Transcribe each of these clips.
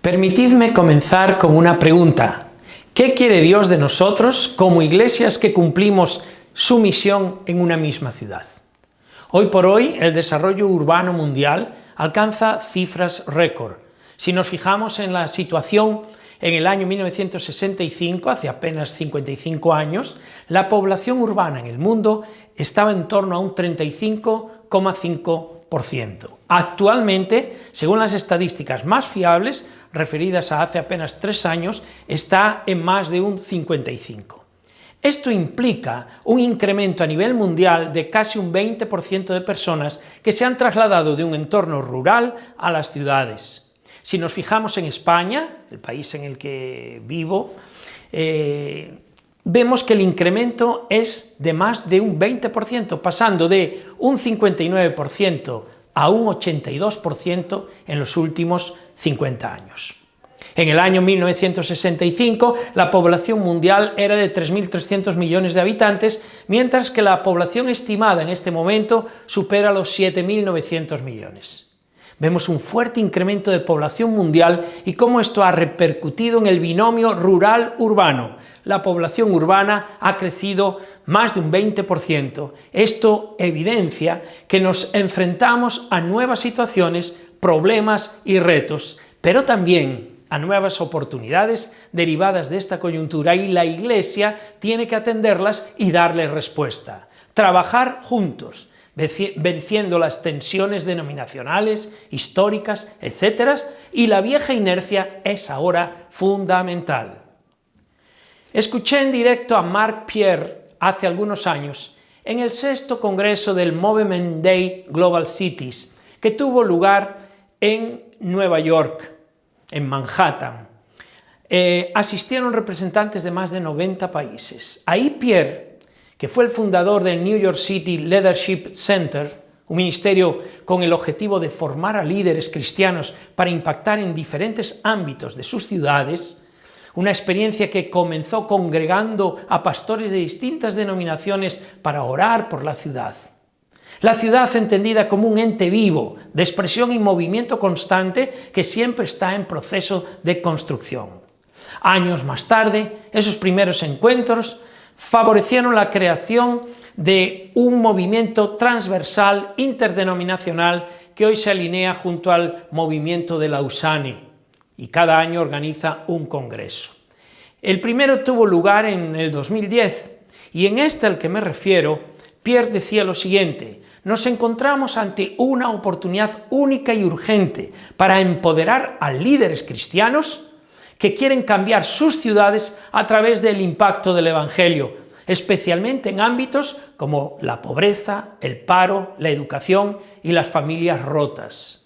Permitidme comenzar con una pregunta. ¿Qué quiere Dios de nosotros como iglesias que cumplimos su misión en una misma ciudad? Hoy por hoy, el desarrollo urbano mundial alcanza cifras récord. Si nos fijamos en la situación en el año 1965, hace apenas 55 años, la población urbana en el mundo estaba en torno a un 35,5%. Actualmente, según las estadísticas más fiables, referidas a hace apenas 3 años, está en más de un 55%. Esto implica un incremento a nivel mundial de casi un 20% de personas que se han trasladado de un entorno rural a las ciudades. Si nos fijamos en España, el país en el que vivo, vemos que el incremento es de más de un 20%, pasando de un 59% a un 82% en los últimos 50 años. En el año 1965, la población mundial era de 3.300 millones de habitantes, mientras que la población estimada en este momento supera los 7.900 millones. Vemos un fuerte incremento de población mundial y cómo esto ha repercutido en el binomio rural-urbano. La población urbana ha crecido más de un 20%. Esto evidencia que nos enfrentamos a nuevas situaciones, problemas y retos, pero también a nuevas oportunidades derivadas de esta coyuntura, y la Iglesia tiene que atenderlas y darles respuesta. Trabajar juntos, venciendo las tensiones denominacionales, históricas, etc. Y la vieja inercia es ahora fundamental. Escuché en directo a Mark Pierre hace algunos años en el 6º Congreso del Movement Day Global Cities, que tuvo lugar en Nueva York, en Manhattan. Asistieron representantes de más de 90 países. Ahí Pierre, que fue el fundador del New York City Leadership Center, un ministerio con el objetivo de formar a líderes cristianos para impactar en diferentes ámbitos de sus ciudades, una experiencia que comenzó congregando a pastores de distintas denominaciones para orar por la ciudad. La ciudad entendida como un ente vivo, de expresión y movimiento constante que siempre está en proceso de construcción. Años más tarde, esos primeros encuentros favorecieron la creación de un movimiento transversal interdenominacional que hoy se alinea junto al movimiento de Lausanne y cada año organiza un congreso. El primero tuvo lugar en el 2010 y en este al que me refiero, Pierre decía lo siguiente: nos encontramos ante una oportunidad única y urgente para empoderar a líderes cristianos que quieren cambiar sus ciudades a través del impacto del Evangelio, especialmente en ámbitos como la pobreza, el paro, la educación y las familias rotas.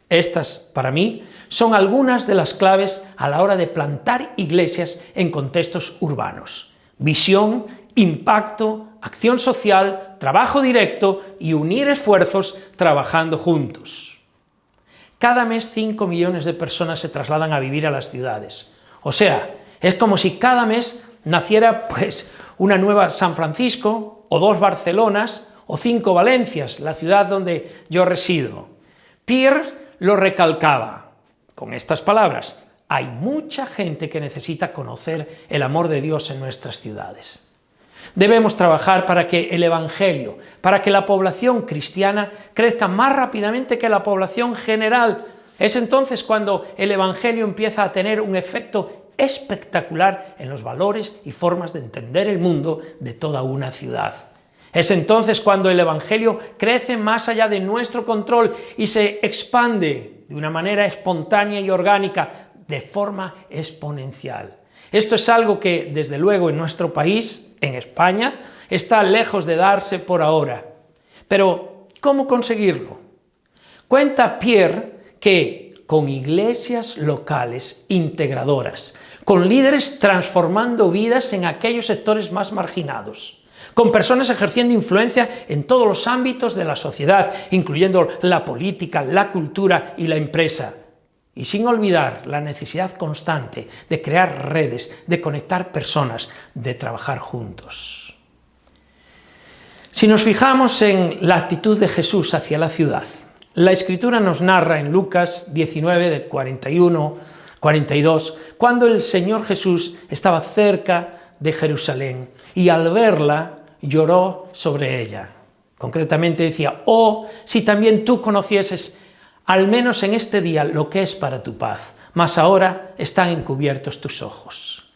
Estas, para mí, son algunas de las claves a la hora de plantar iglesias en contextos urbanos: visión, impacto, acción social, trabajo directo y unir esfuerzos trabajando juntos. Cada mes 5 millones de personas se trasladan a vivir a las ciudades. O sea, es como si cada mes naciera una nueva San Francisco, o 2 Barcelonas, o 5 Valencias, la ciudad donde yo resido. Pierre lo recalcaba con estas palabras: hay mucha gente que necesita conocer el amor de Dios en nuestras ciudades. Debemos trabajar para que el Evangelio, para que la población cristiana crezca más rápidamente que la población general. Es entonces cuando el Evangelio empieza a tener un efecto espectacular en los valores y formas de entender el mundo de toda una ciudad. Es entonces cuando el Evangelio crece más allá de nuestro control y se expande de una manera espontánea y orgánica, de forma exponencial. Esto es algo que, desde luego, en nuestro país, en España, está lejos de darse por ahora. Pero, ¿cómo conseguirlo? Cuenta Pierre que con iglesias locales integradoras, con líderes transformando vidas en aquellos sectores más marginados, con personas ejerciendo influencia en todos los ámbitos de la sociedad, incluyendo la política, la cultura y la empresa, y sin olvidar la necesidad constante de crear redes, de conectar personas, de trabajar juntos. Si nos fijamos en la actitud de Jesús hacia la ciudad, la Escritura nos narra en Lucas 19, del 41 42, cuando el Señor Jesús estaba cerca de Jerusalén y al verla lloró sobre ella. Concretamente decía: oh, si también tú conocieses al menos en este día lo que es para tu paz, mas ahora están encubiertos tus ojos.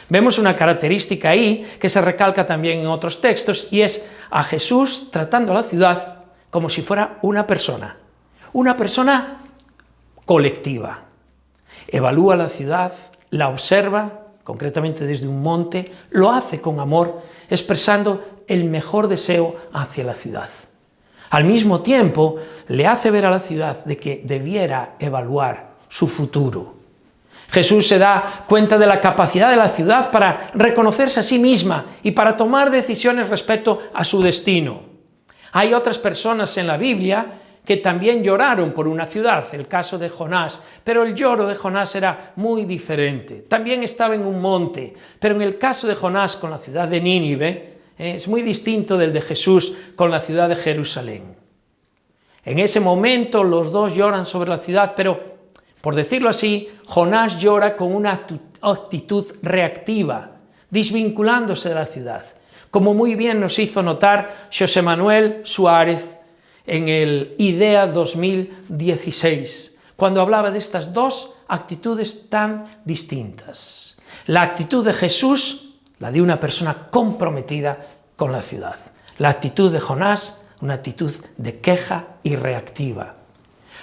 Vemos una característica ahí que se recalca también en otros textos, y es a Jesús tratando a la ciudad como si fuera una persona colectiva. Evalúa la ciudad, la observa, concretamente desde un monte, lo hace con amor, expresando el mejor deseo hacia la ciudad. Al mismo tiempo, le hace ver a la ciudad de que debiera evaluar su futuro. Jesús se da cuenta de la capacidad de la ciudad para reconocerse a sí misma y para tomar decisiones respecto a su destino. Hay otras personas en la Biblia que también lloraron por una ciudad, el caso de Jonás, pero el lloro de Jonás era muy diferente. También estaba en un monte, pero en el caso de Jonás con la ciudad de Nínive, es muy distinto del de Jesús con la ciudad de Jerusalén. En ese momento los dos lloran sobre la ciudad, pero, por decirlo así, Jonás llora con una actitud reactiva, desvinculándose de la ciudad, como muy bien nos hizo notar José Manuel Suárez en el IDEA 2016, cuando hablaba de estas dos actitudes tan distintas. La actitud de Jesús, la de una persona comprometida con la ciudad. La actitud de Jonás, una actitud de queja y reactiva.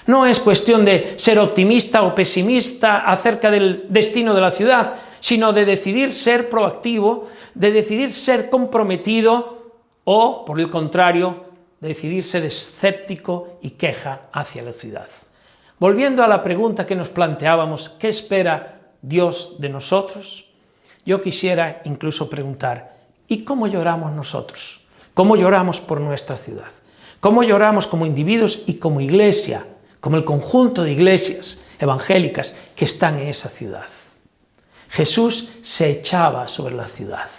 No es cuestión de ser optimista o pesimista acerca del destino de la ciudad, sino de decidir ser proactivo, de decidir ser comprometido o, por el contrario, de decidir ser escéptico y queja hacia la ciudad. Volviendo a la pregunta que nos planteábamos, ¿qué espera Dios de nosotros? Yo quisiera incluso preguntar, ¿y cómo lloramos nosotros? ¿Cómo lloramos por nuestra ciudad? ¿Cómo lloramos como individuos y como iglesia, como el conjunto de iglesias evangélicas que están en esa ciudad? Jesús se echaba sobre la ciudad,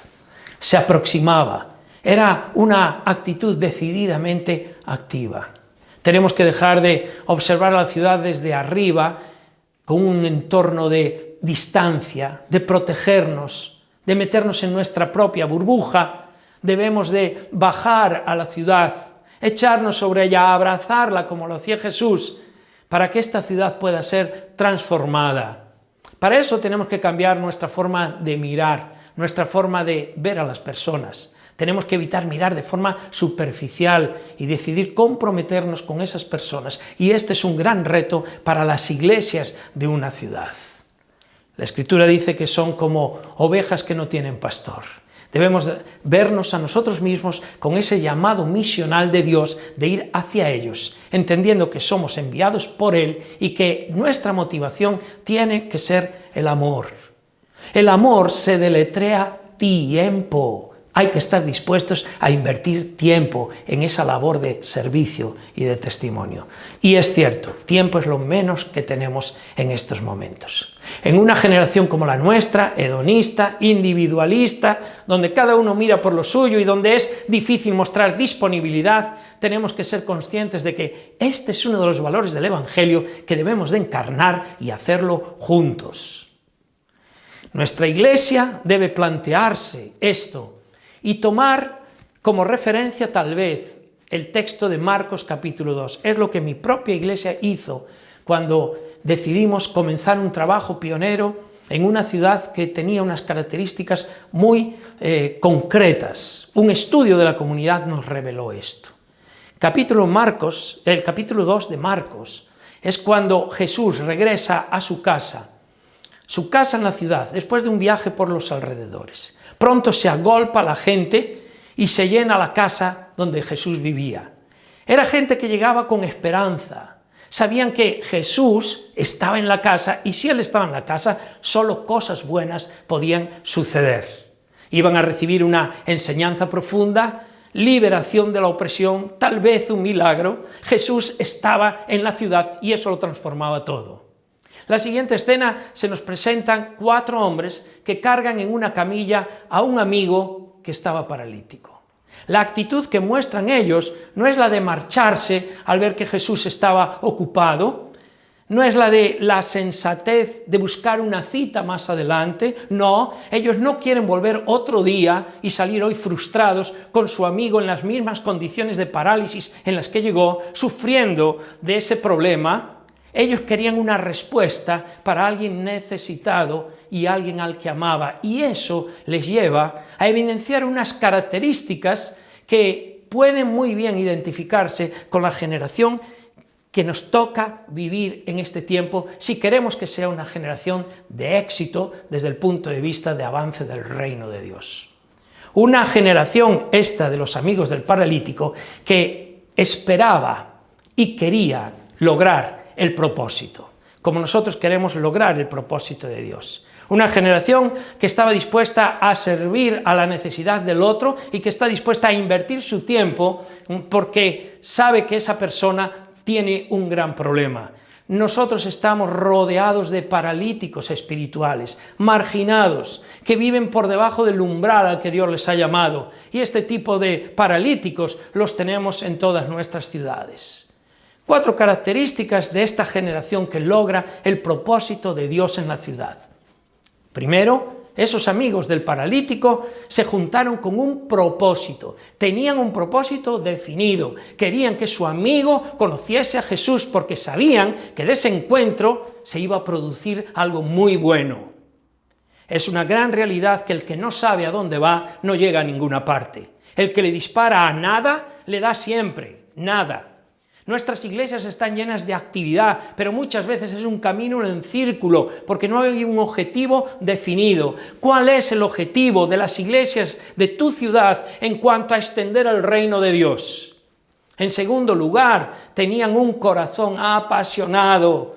se aproximaba. Era una actitud decididamente activa. Tenemos que dejar de observar a la ciudad desde arriba, con un entorno de distancia, de protegernos, de meternos en nuestra propia burbuja. Debemos de bajar a la ciudad, echarnos sobre ella, abrazarla como lo hacía Jesús, para que esta ciudad pueda ser transformada. Para eso tenemos que cambiar nuestra forma de mirar, nuestra forma de ver a las personas. Tenemos que evitar mirar de forma superficial y decidir comprometernos con esas personas. Y este es un gran reto para las iglesias de una ciudad. La Escritura dice que son como ovejas que no tienen pastor. Debemos vernos a nosotros mismos con ese llamado misional de Dios de ir hacia ellos, entendiendo que somos enviados por Él y que nuestra motivación tiene que ser el amor. El amor se deletrea tiempo. Hay que estar dispuestos a invertir tiempo en esa labor de servicio y de testimonio. Y es cierto, tiempo es lo menos que tenemos en estos momentos. En una generación como la nuestra, hedonista, individualista, donde cada uno mira por lo suyo y donde es difícil mostrar disponibilidad, tenemos que ser conscientes de que este es uno de los valores del Evangelio que debemos de encarnar y hacerlo juntos. Nuestra iglesia debe plantearse esto y tomar como referencia tal vez el texto de Marcos capítulo 2. Es lo que mi propia iglesia hizo cuando decidimos comenzar un trabajo pionero en una ciudad que tenía unas características muy concretas. Un estudio de la comunidad nos reveló esto. El capítulo 2 de Marcos es cuando Jesús regresa a su casa en la ciudad, después de un viaje por los alrededores. Pronto se agolpa la gente y se llena la casa donde Jesús vivía. Era gente que llegaba con esperanza. Sabían que Jesús estaba en la casa y si Él estaba en la casa, solo cosas buenas podían suceder. Iban a recibir una enseñanza profunda, liberación de la opresión, tal vez un milagro. Jesús estaba en la ciudad y eso lo transformaba todo. La siguiente escena se nos presentan 4 hombres que cargan en una camilla a un amigo que estaba paralítico. La actitud que muestran ellos no es la de marcharse al ver que Jesús estaba ocupado, no es la de la sensatez de buscar una cita más adelante, no, ellos no quieren volver otro día y salir hoy frustrados con su amigo en las mismas condiciones de parálisis en las que llegó, sufriendo de ese problema. Ellos querían una respuesta para alguien necesitado y alguien al que amaba, y eso les lleva a evidenciar unas características que pueden muy bien identificarse con la generación que nos toca vivir en este tiempo si queremos que sea una generación de éxito desde el punto de vista de avance del reino de Dios. Una generación, esta de los amigos del paralítico, que esperaba y quería lograr el propósito, como nosotros queremos lograr el propósito de Dios. Una generación que estaba dispuesta a servir a la necesidad del otro y que está dispuesta a invertir su tiempo porque sabe que esa persona tiene un gran problema. Nosotros estamos rodeados de paralíticos espirituales, marginados, que viven por debajo del umbral al que Dios les ha llamado. Y este tipo de paralíticos los tenemos en todas nuestras ciudades. 4 características de esta generación que logra el propósito de Dios en la ciudad. Primero, esos amigos del paralítico se juntaron con un propósito, tenían un propósito definido, querían que su amigo conociese a Jesús porque sabían que de ese encuentro se iba a producir algo muy bueno. Es una gran realidad que el que no sabe a dónde va no llega a ninguna parte. El que le dispara a nada, le da siempre, nada. Nuestras iglesias están llenas de actividad, pero muchas veces es un camino en círculo, porque no hay un objetivo definido. ¿Cuál es el objetivo de las iglesias de tu ciudad en cuanto a extender el reino de Dios? En segundo lugar, tenían un corazón apasionado,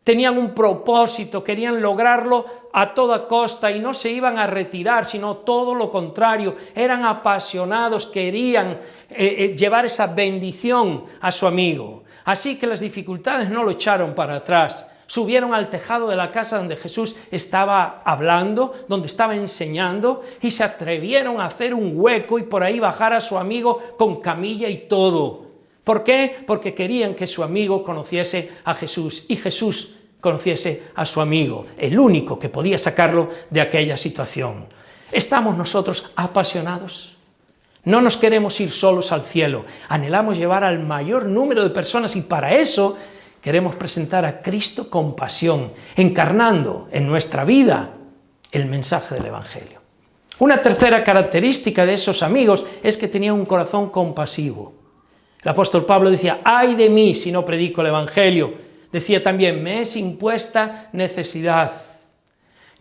tenían un propósito, querían lograrlo a toda costa y no se iban a retirar, sino todo lo contrario, eran apasionados, querían llevar esa bendición a su amigo. Así que las dificultades no lo echaron para atrás, subieron al tejado de la casa donde Jesús estaba hablando, donde estaba enseñando, y se atrevieron a hacer un hueco y por ahí bajar a su amigo con camilla y todo. ¿Por qué? Porque querían que su amigo conociese a Jesús y Jesús conociese a su amigo, el único que podía sacarlo de aquella situación. ¿Estamos nosotros apasionados? No nos queremos ir solos al cielo, anhelamos llevar al mayor número de personas y para eso queremos presentar a Cristo con pasión, encarnando en nuestra vida el mensaje del Evangelio. Una tercera característica de esos amigos es que tenían un corazón compasivo. El apóstol Pablo decía, ¡ay de mí si no predico el Evangelio! Decía también, me es impuesta necesidad.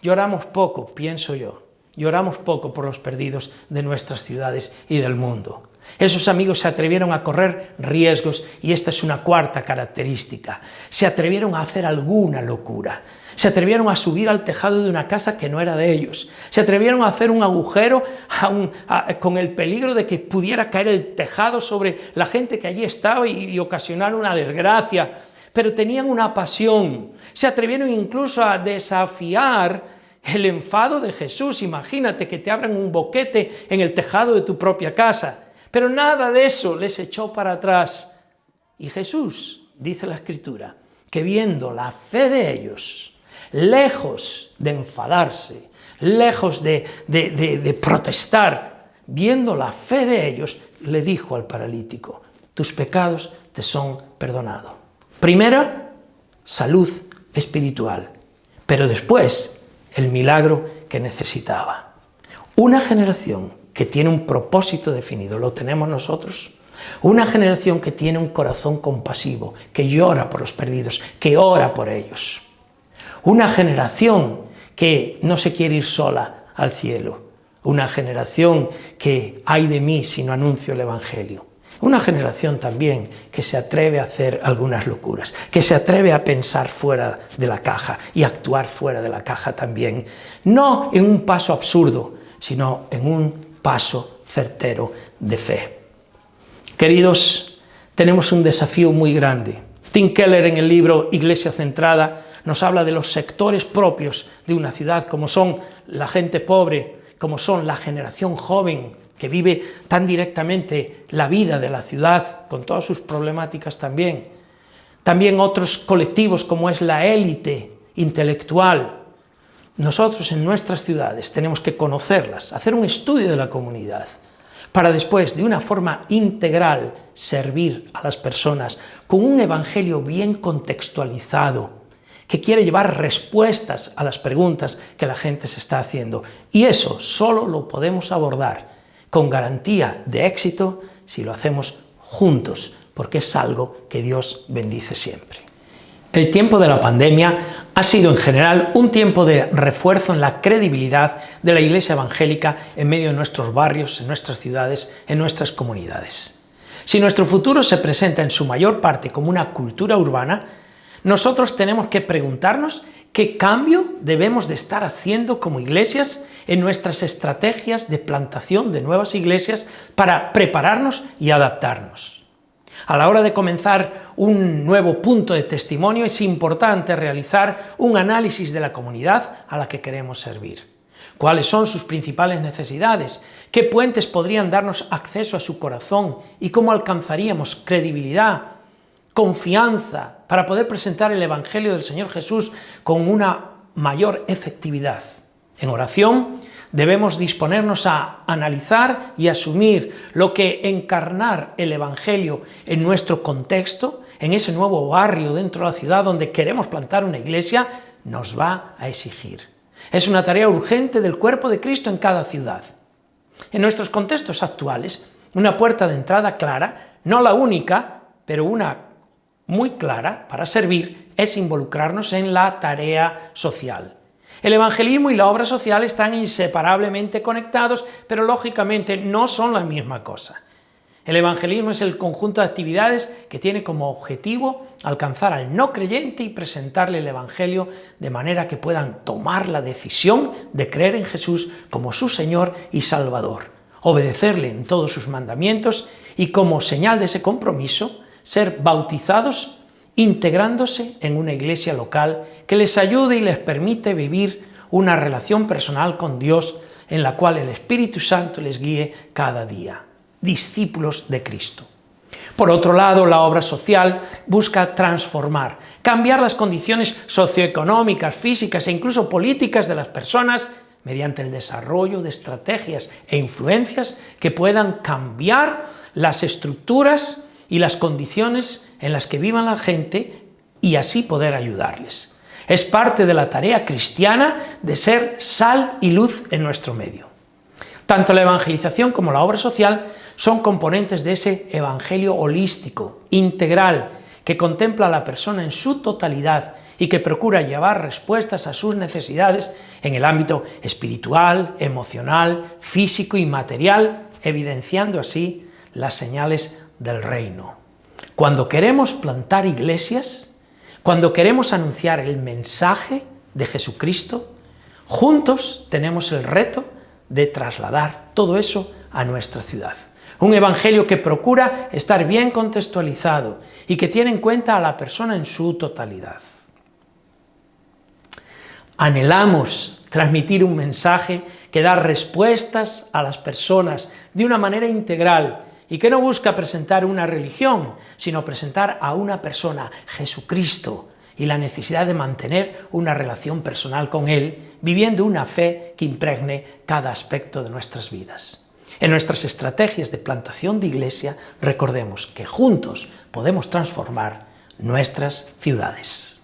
Lloramos poco, pienso yo. Lloramos poco por los perdidos de nuestras ciudades y del mundo. Esos amigos se atrevieron a correr riesgos y esta es una cuarta característica. Se atrevieron a hacer alguna locura. Se atrevieron a subir al tejado de una casa que no era de ellos. Se atrevieron a hacer un agujero con el peligro de que pudiera caer el tejado sobre la gente que allí estaba y ocasionar una desgracia. Pero tenían una pasión. Se atrevieron incluso a desafiar el enfado de Jesús. Imagínate que te abran un boquete en el tejado de tu propia casa. Pero nada de eso les echó para atrás. Y Jesús, dice la Escritura, que viendo la fe de ellos, lejos de enfadarse, lejos de protestar, viendo la fe de ellos, le dijo al paralítico, tus pecados te son perdonados. Primera, salud espiritual, pero después el milagro que necesitaba. Una generación que tiene un propósito definido, ¿lo tenemos nosotros? Una generación que tiene un corazón compasivo, que llora por los perdidos, que ora por ellos. Una generación que no se quiere ir sola al cielo. Una generación que ay de mí si no anuncio el Evangelio. Una generación también que se atreve a hacer algunas locuras, que se atreve a pensar fuera de la caja y actuar fuera de la caja también. No en un paso absurdo, sino en un paso certero de fe. Queridos, tenemos un desafío muy grande. Tim Keller en el libro Iglesia Centrada nos habla de los sectores propios de una ciudad, como son la gente pobre, como son la generación joven, que vive tan directamente la vida de la ciudad, con todas sus problemáticas también. también otros colectivos como es la élite intelectual. Nosotros en nuestras ciudades tenemos que conocerlas, hacer un estudio de la comunidad, para después, de una forma integral, servir a las personas con un evangelio bien contextualizado, que quiere llevar respuestas a las preguntas que la gente se está haciendo. Y eso solo lo podemos abordar con garantía de éxito si lo hacemos juntos, porque es algo que Dios bendice siempre. El tiempo de la pandemia ha sido en general un tiempo de refuerzo en la credibilidad de la Iglesia evangélica en medio de nuestros barrios, en nuestras ciudades, en nuestras comunidades. Si nuestro futuro se presenta en su mayor parte como una cultura urbana, nosotros tenemos que preguntarnos qué cambio debemos de estar haciendo como iglesias en nuestras estrategias de plantación de nuevas iglesias para prepararnos y adaptarnos. A la hora de comenzar un nuevo punto de testimonio es importante realizar un análisis de la comunidad a la que queremos servir. ¿Cuáles son sus principales necesidades? ¿Qué puentes podrían darnos acceso a su corazón? ¿Y cómo alcanzaríamos credibilidad, confianza para poder presentar el Evangelio del Señor Jesús con una mayor efectividad? En oración debemos disponernos a analizar y asumir lo que encarnar el Evangelio en nuestro contexto, en ese nuevo barrio dentro de la ciudad donde queremos plantar una iglesia, nos va a exigir. Es una tarea urgente del cuerpo de Cristo en cada ciudad. En nuestros contextos actuales, una puerta de entrada clara, no la única, pero una muy clara para servir, es involucrarnos en la tarea social. El evangelismo y la obra social están inseparablemente conectados, pero lógicamente no son la misma cosa. El evangelismo es el conjunto de actividades que tiene como objetivo alcanzar al no creyente y presentarle el evangelio de manera que puedan tomar la decisión de creer en Jesús como su Señor y Salvador, obedecerle en todos sus mandamientos y, como señal de ese compromiso, ser bautizados integrándose en una iglesia local que les ayude y les permite vivir una relación personal con Dios en la cual el Espíritu Santo les guíe cada día. Discípulos de Cristo. Por otro lado, la obra social busca transformar, cambiar las condiciones socioeconómicas, físicas e incluso políticas de las personas mediante el desarrollo de estrategias e influencias que puedan cambiar las estructuras y las condiciones en las que viva la gente y así poder ayudarles. Es parte de la tarea cristiana de ser sal y luz en nuestro medio. Tanto la evangelización como la obra social son componentes de ese evangelio holístico, integral, que contempla a la persona en su totalidad y que procura llevar respuestas a sus necesidades en el ámbito espiritual, emocional, físico y material, evidenciando así las señales del reino. Cuando queremos plantar iglesias, cuando queremos anunciar el mensaje de Jesucristo, juntos tenemos el reto de trasladar todo eso a nuestra ciudad. Un evangelio que procura estar bien contextualizado y que tiene en cuenta a la persona en su totalidad. Anhelamos transmitir un mensaje que da respuestas a las personas de una manera integral y que no busca presentar una religión, sino presentar a una persona, Jesucristo, y la necesidad de mantener una relación personal con Él, viviendo una fe que impregne cada aspecto de nuestras vidas. En nuestras estrategias de plantación de iglesia, recordemos que juntos podemos transformar nuestras ciudades.